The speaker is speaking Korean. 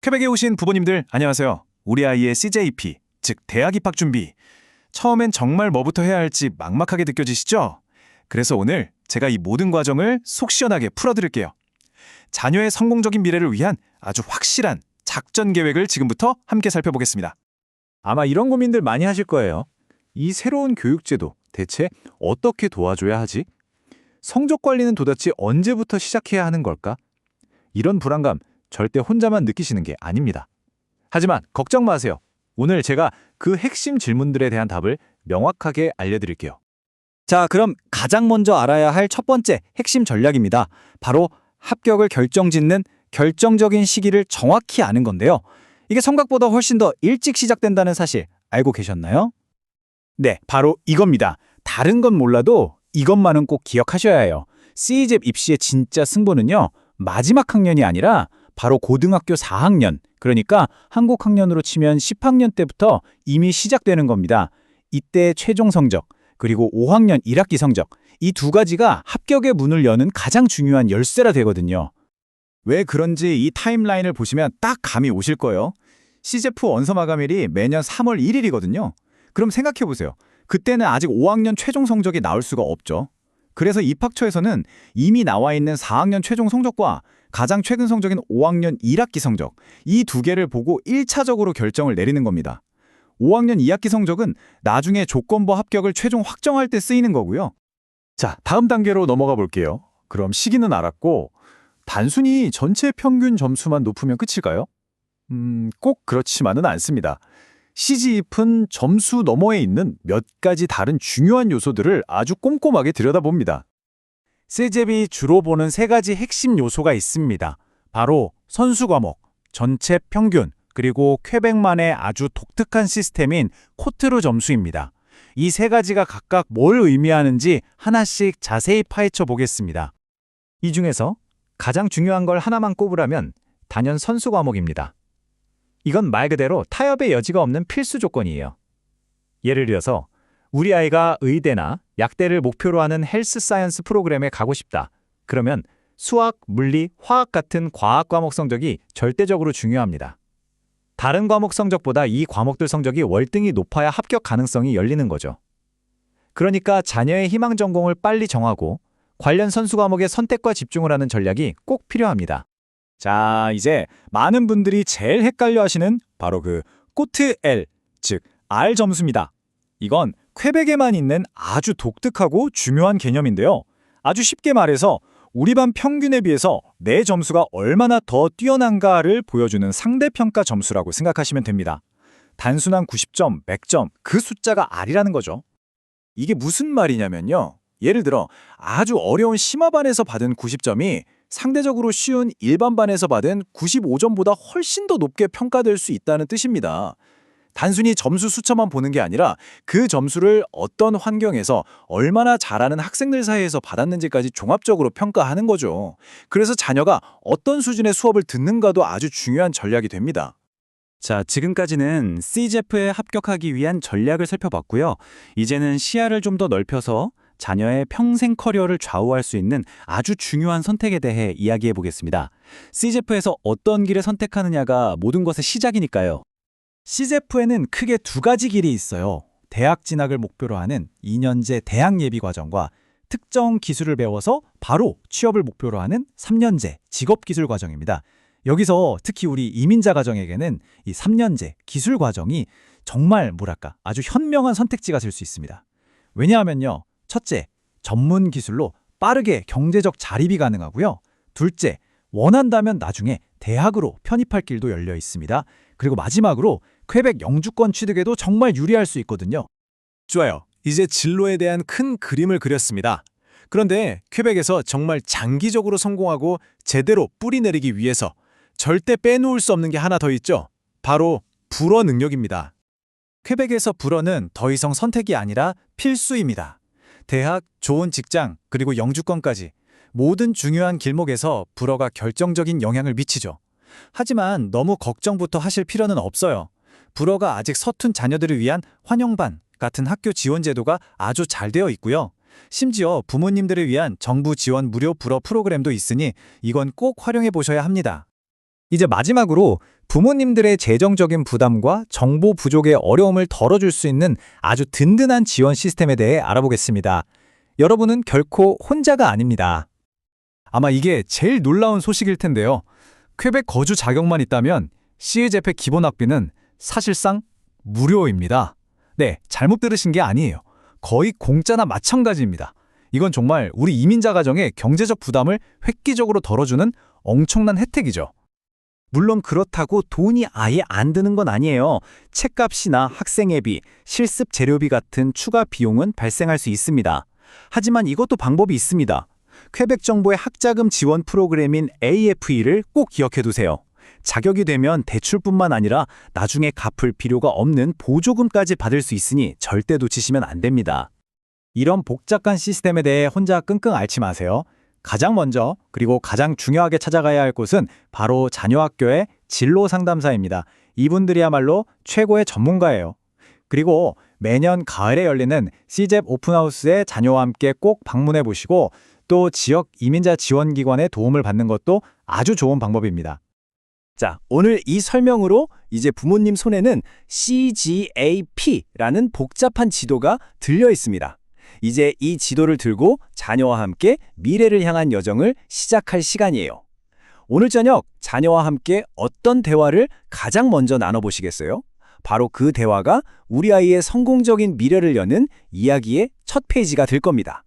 퀘벡에 오신 부모님들 안녕하세요. 우리 아이의 CJP, 즉 대학 입학 준비. 처음엔 정말 뭐부터 해야 할지 막막하게 느껴지시죠? 그래서 오늘 제가 이 모든 과정을 속 시원하게 풀어드릴게요. 자녀의 성공적인 미래를 위한 아주 확실한 작전 계획을 지금부터 함께 살펴보겠습니다. 아마 이런 고민들 많이 하실 거예요. 이 새로운 교육제도 대체 어떻게 도와줘야 하지? 성적 관리는 도대체 언제부터 시작해야 하는 걸까? 이런 불안감 절대 혼자만 느끼시는 게 아닙니다. 하지만 걱정 마세요. 오늘 제가 그 핵심 질문들에 대한 답을 명확하게 알려드릴게요. 자, 그럼 가장 먼저 알아야 할 첫 번째 핵심 전략입니다. 바로 합격을 결정짓는 결정적인 시기를 정확히 아는 건데요. 이게 성각보다 훨씬 더 일찍 시작된다는 사실 알고 계셨나요? 네, 바로 이겁니다. 다른 건 몰라도 이것만은 꼭 기억하셔야 해요. Cjet 입시의 진짜 승부는요, 마지막 학년이 아니라 바로 고등학교 4학년, 그러니까 한국 학년으로 치면 10학년 때부터 이미 시작되는 겁니다. 이때 최종 성적, 그리고 5학년 1학기 성적, 이 두 가지가 합격의 문을 여는 가장 중요한 열쇠라 되거든요. 왜 그런지 이 타임라인을 보시면 딱 감이 오실 거예요. CJF 원서 마감일이 매년 3월 1일이거든요. 그럼 생각해보세요. 그때는 아직 5학년 최종 성적이 나올 수가 없죠. 그래서 입학처에서는 이미 나와 있는 4학년 최종 성적과 가장 최근 성적인 5학년 1학기 성적, 이 두 개를 보고 1차적으로 결정을 내리는 겁니다. 5학년 2학기 성적은 나중에 조건부 합격을 최종 확정할 때 쓰이는 거고요. 자, 다음 단계로 넘어가 볼게요. 그럼 시기는 알았고, 단순히 전체 평균 점수만 높으면 끝일까요? 꼭 그렇지만은 않습니다. CJF은 점수 너머에 있는 몇 가지 다른 중요한 요소들을 아주 꼼꼼하게 들여다봅니다. CJF이 주로 보는 세 가지 핵심 요소가 있습니다. 바로 선수 과목, 전체 평균, 그리고 퀘벡만의 아주 독특한 시스템인 코트르 점수입니다. 이 세 가지가 각각 뭘 의미하는지 하나씩 자세히 파헤쳐 보겠습니다. 이 중에서 가장 중요한 걸 하나만 꼽으라면 단연 선수 과목입니다. 이건 말 그대로 타협의 여지가 없는 필수 조건이에요. 예를 들어서 우리 아이가 의대나 약대를 목표로 하는 헬스 사이언스 프로그램에 가고 싶다. 그러면 수학, 물리, 화학 같은 과학 과목 성적이 절대적으로 중요합니다. 다른 과목 성적보다 이 과목들 성적이 월등히 높아야 합격 가능성이 열리는 거죠. 그러니까 자녀의 희망 전공을 빨리 정하고 관련 선수 과목의 선택과 집중을 하는 전략이 꼭 필요합니다. 자, 이제 많은 분들이 제일 헷갈려 하시는 바로 그 코트 L, 즉 R 점수입니다. 이건 퀘벡에만 있는 아주 독특하고 중요한 개념인데요. 아주 쉽게 말해서 우리 반 평균에 비해서 내 점수가 얼마나 더 뛰어난가를 보여주는 상대평가 점수라고 생각하시면 됩니다. 단순한 90점, 100점, 그 숫자가 R이라는 거죠. 이게 무슨 말이냐면요. 예를 들어 아주 어려운 심화반에서 받은 90점이 상대적으로 쉬운 일반반에서 받은 95점보다 훨씬 더 높게 평가될 수 있다는 뜻입니다. 단순히 점수 숫자만 보는 게 아니라 그 점수를 어떤 환경에서 얼마나 잘하는 학생들 사이에서 받았는지까지 종합적으로 평가하는 거죠. 그래서 자녀가 어떤 수준의 수업을 듣는가도 아주 중요한 전략이 됩니다. 자, 지금까지는 CJF에 합격하기 위한 전략을 살펴봤고요. 이제는 시야를 좀 더 넓혀서 자녀의 평생 커리어를 좌우할 수 있는 아주 중요한 선택에 대해 이야기해 보겠습니다. CJF에서 어떤 길을 선택하느냐가 모든 것의 시작이니까요. CJF에는 크게 두 가지 길이 있어요. 대학 진학을 목표로 하는 2년제 대학 예비 과정과 특정 기술을 배워서 바로 취업을 목표로 하는 3년제 직업 기술 과정입니다. 여기서 특히 우리 이민자 가정에게는 이 3년제 기술 과정이 정말 아주 현명한 선택지가 될 수 있습니다. 왜냐하면요. 첫째, 전문 기술로 빠르게 경제적 자립이 가능하고요. 둘째, 원한다면 나중에 대학으로 편입할 길도 열려 있습니다. 그리고 마지막으로 퀘벡 영주권 취득에도 정말 유리할 수 있거든요. 좋아요. 이제 진로에 대한 큰 그림을 그렸습니다. 그런데 퀘벡에서 정말 장기적으로 성공하고 제대로 뿌리 내리기 위해서 절대 빼놓을 수 없는 게 하나 더 있죠. 바로 불어 능력입니다. 퀘벡에서 불어는 더 이상 선택이 아니라 필수입니다. 대학, 좋은 직장, 그리고 영주권까지 모든 중요한 길목에서 불어가 결정적인 영향을 미치죠. 하지만 너무 걱정부터 하실 필요는 없어요. 불어가 아직 서툰 자녀들을 위한 환영반 같은 학교 지원 제도가 아주 잘 되어 있고요. 심지어 부모님들을 위한 정부 지원 무료 불어 프로그램도 있으니 이건 꼭 활용해 보셔야 합니다. 이제 마지막으로 부모님들의 재정적인 부담과 정보 부족의 어려움을 덜어줄 수 있는 아주 든든한 지원 시스템에 대해 알아보겠습니다. 여러분은 결코 혼자가 아닙니다. 아마 이게 제일 놀라운 소식일 텐데요. 퀘벡 거주 자격만 있다면 CEGEP의 기본 학비는 사실상 무료입니다. 네, 잘못 들으신 게 아니에요. 거의 공짜나 마찬가지입니다. 이건 정말 우리 이민자 가정의 경제적 부담을 획기적으로 덜어주는 엄청난 혜택이죠. 물론 그렇다고 돈이 아예 안 드는 건 아니에요. 책값이나 학생회비, 실습 재료비 같은 추가 비용은 발생할 수 있습니다. 하지만 이것도 방법이 있습니다. 퀘벡 정부의 학자금 지원 프로그램인 AFE를 꼭 기억해 두세요. 자격이 되면 대출뿐만 아니라 나중에 갚을 필요가 없는 보조금까지 받을 수 있으니 절대 놓치시면 안 됩니다. 이런 복잡한 시스템에 대해 혼자 끙끙 앓지 마세요. 가장 먼저 그리고 가장 중요하게 찾아가야 할 곳은 바로 자녀 학교의 진로 상담사입니다. 이분들이야말로 최고의 전문가예요. 그리고 매년 가을에 열리는 CEGEP 오픈하우스에 자녀와 함께 꼭 방문해 보시고 또 지역 이민자 지원기관의 도움을 받는 것도 아주 좋은 방법입니다. 자, 오늘 이 설명으로 이제 부모님 손에는 CGAP라는 복잡한 지도가 들려 있습니다. 이제 이 지도를 들고 자녀와 함께 미래를 향한 여정을 시작할 시간이에요. 오늘 저녁 자녀와 함께 어떤 대화를 가장 먼저 나눠보시겠어요? 바로 그 대화가 우리 아이의 성공적인 미래를 여는 이야기의 첫 페이지가 될 겁니다.